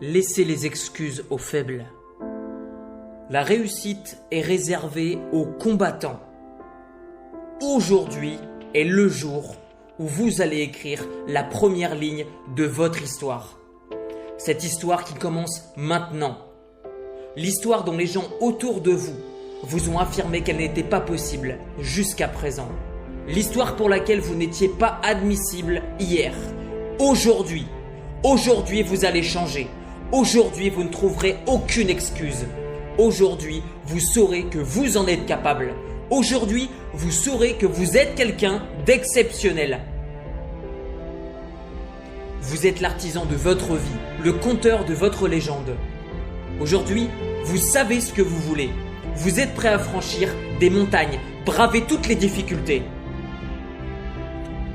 Laissez les excuses aux faibles. La réussite est réservée aux combattants. Aujourd'hui est le jour où vous allez écrire la première ligne de votre histoire. Cette histoire qui commence maintenant. L'histoire dont les gens autour de vous vous ont affirmé qu'elle n'était pas possible jusqu'à présent. L'histoire pour laquelle vous n'étiez pas admissible hier. Aujourd'hui, vous allez changer. Aujourd'hui, vous ne trouverez aucune excuse. Aujourd'hui, vous saurez que vous en êtes capable. Aujourd'hui, vous saurez que vous êtes quelqu'un d'exceptionnel. Vous êtes l'artisan de votre vie, le conteur de votre légende. Aujourd'hui, vous savez ce que vous voulez. Vous êtes prêt à franchir des montagnes, braver toutes les difficultés.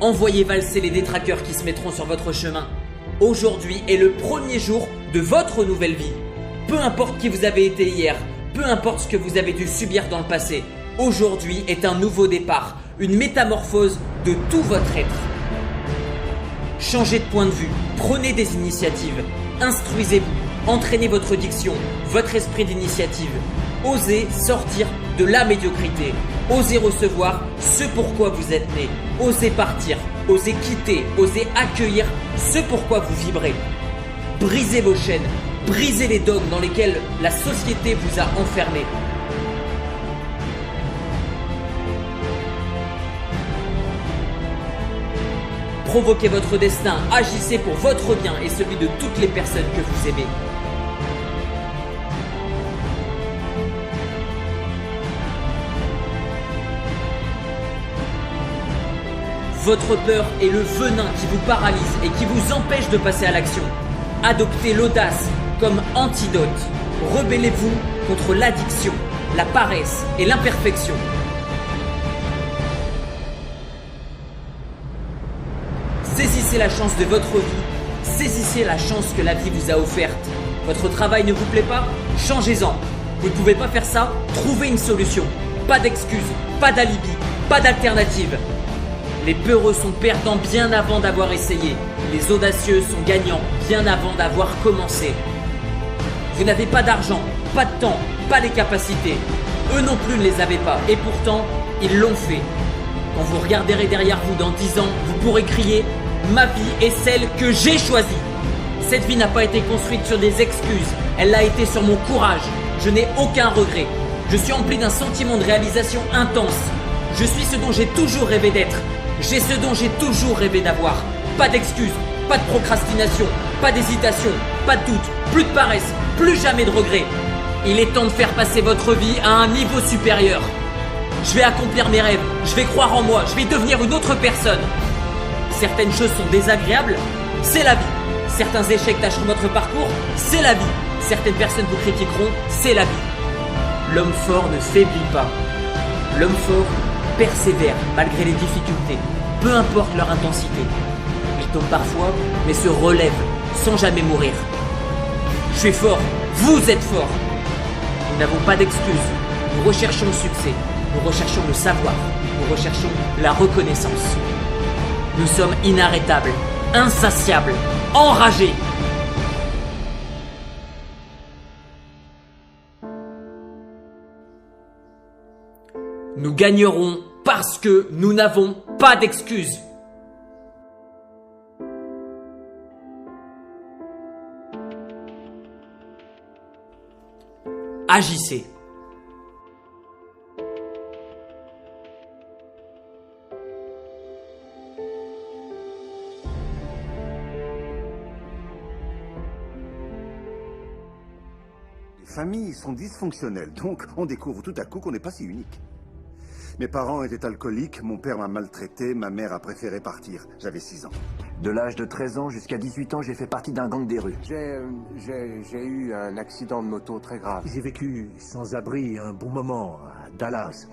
Envoyez valser les détraqueurs qui se mettront sur votre chemin. Aujourd'hui est le premier jour de votre nouvelle vie. Peu importe qui vous avez été hier, peu importe ce que vous avez dû subir dans le passé, aujourd'hui est un nouveau départ, une métamorphose de tout votre être. Changez de point de vue, prenez des initiatives, instruisez-vous, entraînez votre diction, votre esprit d'initiative. Osez sortir de la médiocrité, osez recevoir ce pourquoi vous êtes né, osez partir, osez quitter, osez accueillir ce pourquoi vous vibrez. Brisez vos chaînes, brisez les dogmes dans lesquels la société vous a enfermé. Provoquez votre destin, agissez pour votre bien et celui de toutes les personnes que vous aimez. Votre peur est le venin qui vous paralyse et qui vous empêche de passer à l'action. Adoptez l'audace comme antidote. Rebellez-vous contre l'addiction, la paresse et l'imperfection. Saisissez la chance de votre vie. Saisissez la chance que la vie vous a offerte. Votre travail ne vous plaît pas? Changez-en. Vous ne pouvez pas faire ça? Trouvez une solution. Pas d'excuses, pas d'alibi, pas d'alternative. Les peureux sont perdants bien avant d'avoir essayé. Les audacieux sont gagnants bien avant d'avoir commencé. Vous n'avez pas d'argent, pas de temps, pas les capacités. Eux non plus ne les avaient pas et pourtant, ils l'ont fait. Quand vous regarderez derrière vous dans 10 ans, vous pourrez crier « Ma vie est celle que j'ai choisie ». Cette vie n'a pas été construite sur des excuses, elle l'a été sur mon courage. Je n'ai aucun regret. Je suis empli d'un sentiment de réalisation intense. Je suis ce dont j'ai toujours rêvé d'être. J'ai ce dont j'ai toujours rêvé d'avoir. Pas d'excuses, pas de procrastination, pas d'hésitation, pas de doute, plus de paresse, plus jamais de regrets. Il est temps de faire passer votre vie à un niveau supérieur. Je vais accomplir mes rêves, je vais croire en moi, je vais devenir une autre personne. Certaines choses sont désagréables, c'est la vie. Certains échecs tâcheront votre parcours, c'est la vie. Certaines personnes vous critiqueront, c'est la vie. L'homme fort ne faiblit pas. L'homme fort persévère malgré les difficultés, peu importe leur intensité. Il tombe parfois, mais se relève sans jamais mourir. Je suis fort, vous êtes fort. Nous n'avons pas d'excuses, nous recherchons le succès, nous recherchons le savoir, nous recherchons la reconnaissance. Nous sommes inarrêtables, insatiables, enragés. Nous gagnerons parce que nous n'avons pas d'excuses. Agissez. Les familles sont dysfonctionnelles, donc on découvre tout à coup qu'on n'est pas si unique. Mes parents étaient alcooliques, mon père m'a maltraité, ma mère a préféré partir. J'avais 6 ans. De l'âge de 13 ans jusqu'à 18 ans, j'ai fait partie d'un gang des rues. J'ai eu un accident de moto très grave. J'ai vécu sans abri un bon moment à Dallas.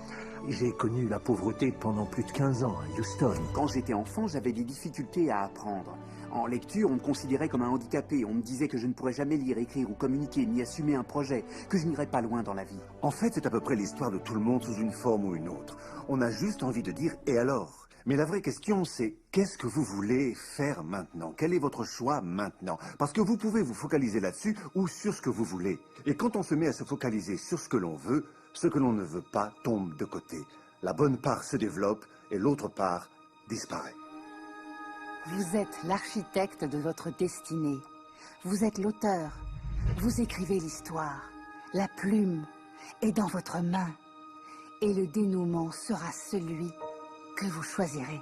J'ai connu la pauvreté pendant plus de 15 ans à Houston. Quand j'étais enfant, j'avais des difficultés à apprendre. En lecture, on me considérait comme un handicapé. On me disait que je ne pourrais jamais lire, écrire ou communiquer, ni assumer un projet, que je n'irais pas loin dans la vie. En fait, c'est à peu près l'histoire de tout le monde sous une forme ou une autre. On a juste envie de dire « et alors ?» Mais la vraie question, c'est qu'est-ce que vous voulez faire maintenant? Quel est votre choix maintenant? Parce que vous pouvez vous focaliser là-dessus ou sur ce que vous voulez. Et quand on se met à se focaliser sur ce que l'on veut, ce que l'on ne veut pas tombe de côté. La bonne part se développe et l'autre part disparaît. Vous êtes l'architecte de votre destinée. Vous êtes l'auteur. Vous écrivez l'histoire. La plume est dans votre main. Et le dénouement sera celui que vous choisirez.